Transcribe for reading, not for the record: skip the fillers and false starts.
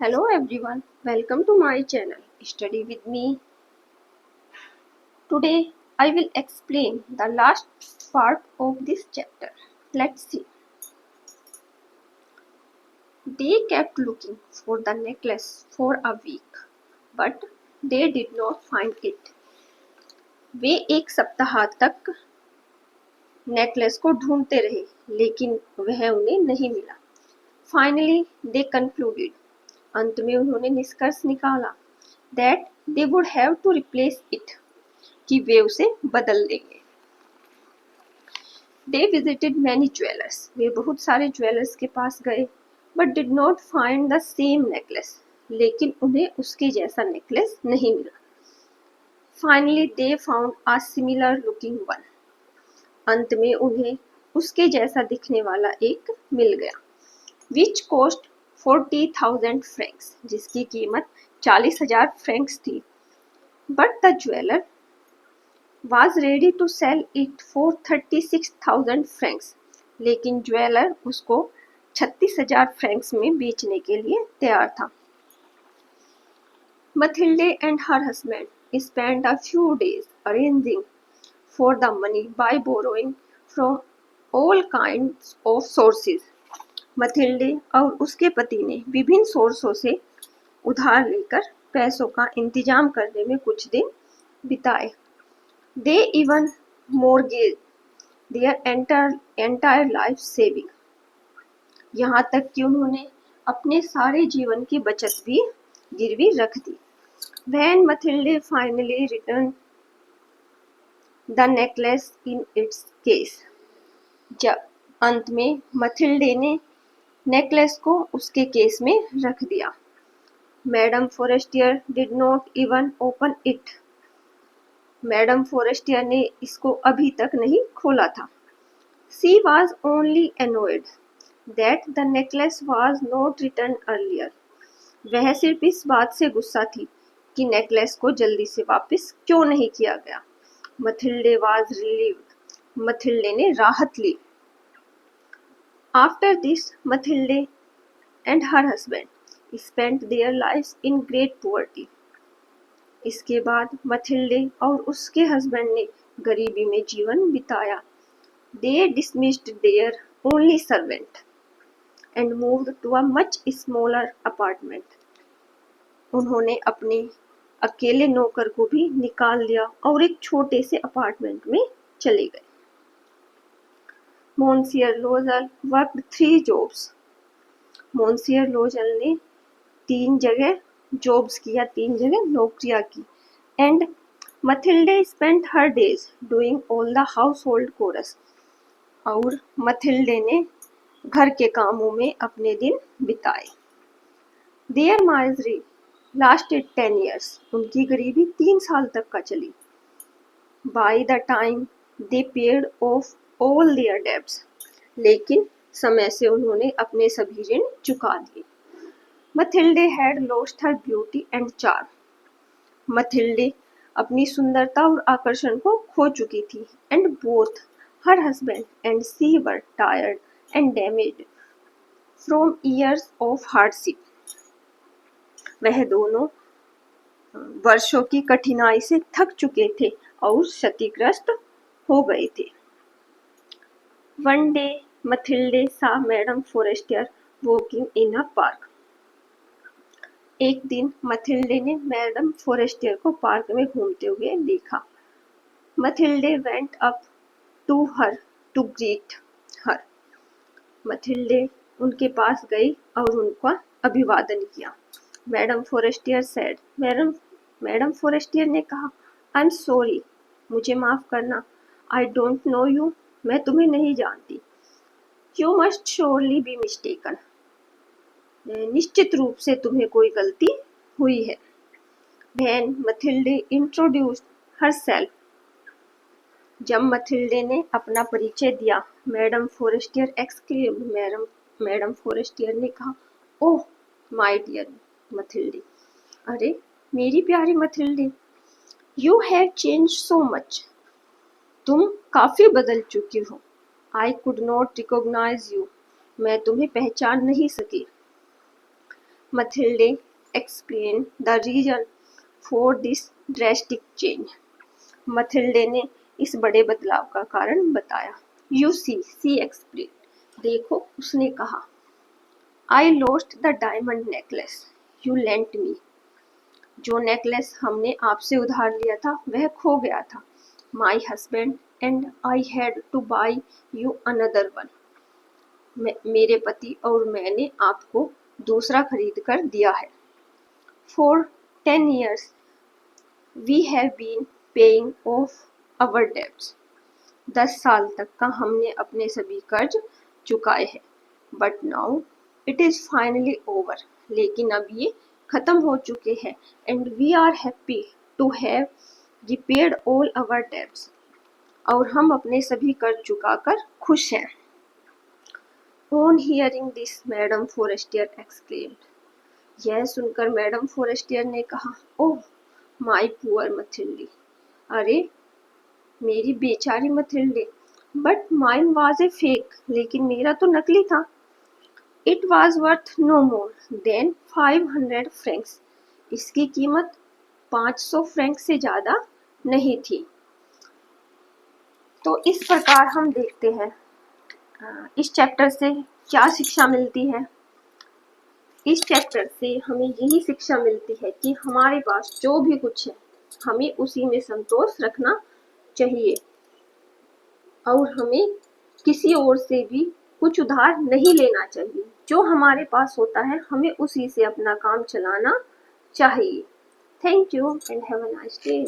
Hello everyone, welcome to my channel Study with me. Today I will explain the last part of this chapter. Let's see. They kept looking for the necklace for a week, but they did not find it. वे एक सप्ताह तक necklace को ढूंढते रहे, लेकिन वह उन्हें नहीं मिला. Finally, they concluded. अंत में उन्होंने निष्कर्ष निकाला that they would have to replace it. कि वे उसे बदल देंगे. They visited many jewelers. वे बहुत सारे ज्वेलर्स के पास गए, but did not find the same necklace. लेकिन उन्हें उसके जैसा नेकलेस नहीं मिला. Finally, they found a similar looking one. अंत में उन्हें उसके जैसा दिखने वाला एक मिल गया. Which cost 40,000 francs, जिसकी कीमत 40,000 फ्रैंक्स थी. But the jeweler was ready to sell it for 36,000 francs. लेकिन ज्वेलर उसको 36,000 फ्रैंक्स में बेचने के लिए तैयार था. Mathilde and her husband spent a few days arranging for the money by borrowing from all kinds of sources. Mathilde और उसके पति ने विभिन्न सोर्सों से उधार लेकर पैसों का इंतजाम करने में कुछ दिन बिताए. They even mortgaged their entire life saving. यहाँ तक कि उन्होंने अपने सारे जीवन की बचत भी गिरवी रख दी. When Mathilde finally returned the necklace in its case. जब अंत में मथिल्डे ने नेकलेस को उसके केस में रख दिया. Madam Forestier did not even open it. Madam Forestier ने इसको अभी तक नहीं खोला था. She was only annoyed that the necklace was not returned earlier. वह सिर्फ इस बात से गुस्सा थी कि नेकलेस को जल्दी से वापस क्यों नहीं किया गया. Mathilde was relieved. मथिल्डे ने राहत ली. After this, Mathilde and her husband spent their lives in great poverty. इसके बाद मथिल्डे और उसके हस्बैंड ने गरीबी में जीवन बिताया. They dismissed their only servant and moved to a much smaller apartment. उन्होंने अपने अकेले नौकर को भी निकाल दिया और एक छोटे से अपार्टमेंट में चले गए. Monsieur Lozel worked 3 jobs. Monsieur Lozel ने 3 जगह जॉब्स किया, 3 जगह नौकरियां की. And Mathilde spent her days doing all the household chores. और मथिल्डे ने घर के कामों में अपने दिन बिताए. Their misery lasted 10 years. उनकी गरीबी 3 साल तक का चली. By the time they paid off all their debts. लेकिन समय से उन्होंने अपने सभी ऋण चुका दिए. Mathilde had lost her beauty and charm. Mathilde अपनी सुंदरता और आकर्षण को खो चुकी थी. And both her husband and she were tired and damaged from years of hardship. वह दोनों वर्षों की कठिनाई से थक चुके थे और क्षतिग्रस्त हो गए थे. One day, Mathilde saw Madame Forestier walking in a park. एक दिन मथिल्डे ने मैडम फोरेस्टियर को पार्क में घूमते हुए देखा. Mathilde went up to her to greet her. Mathilde उनके पास गई और उनका अभिवादन किया. Madam Forestier said. Madam Forestier ने कहा, आई एम सॉरी, मुझे माफ करना. आई डोंट नो यू, मैं तुम्हें नहीं जानती. You must surely be mistaken, निश्चित रूप से तुम्हें कोई गलती हुई है. When Mathilde introduced herself. जब मथिल्डे ने अपना परिचय दिया, madam Forestier exclaimed. Madam Forestier ने कहा, ओह माय डियर मथिल्डे, अरे मेरी प्यारी Mathilde, you have change so much, तुम काफी बदल चुकी हो. I could not recognise you, मैं तुम्हें पहचान नहीं सकी. Mathilde explained the reason for this drastic change. Mathilde ने इस बड़े बदलाव का कारण बताया. You see, she explained. देखो, उसने कहा. I lost the diamond necklace you lent me. जो नेकलेस हमने आपसे उधार लिया था वह खो गया था. My husband and I had to buy you another one. मेरे पति और मैंने आपको दूसरा खरीद कर दिया है. For 10 years we have been paying off our debts. 10 साल तक का हमने अपने सभी कर्ज चुकाए हैं. But now it is finally over. लेकिन अब ये खत्म हो चुके हैं. And we are happy to have repaid all our debts. और हम अपने सभी कर्ज चुकाकर खुश हैं. On hearing this, Madame Forestier exclaimed. यह सुनकर मैडम फोरेस्टियर ने कहा, ओह माय पुअर मथिल्डे. अरे मेरी बेचारी Mathilde. But mine was a fake. लेकिन मेरा तो नकली था. It was worth no more than 500 francs. इसकी कीमत 500 फ्रैंक से ज्यादा नहीं थी. तो इस प्रकार हम देखते हैं इस चैप्टर से क्या शिक्षा मिलती है. इस चैप्टर से हमें यही शिक्षा मिलती है कि हमारे पास जो भी कुछ है हमें उसी में संतोष रखना चाहिए और हमें किसी और से भी कुछ उधार नहीं लेना चाहिए. जो हमारे पास होता है हमें उसी से अपना काम चलाना चाहिए. Thank you and have a nice day.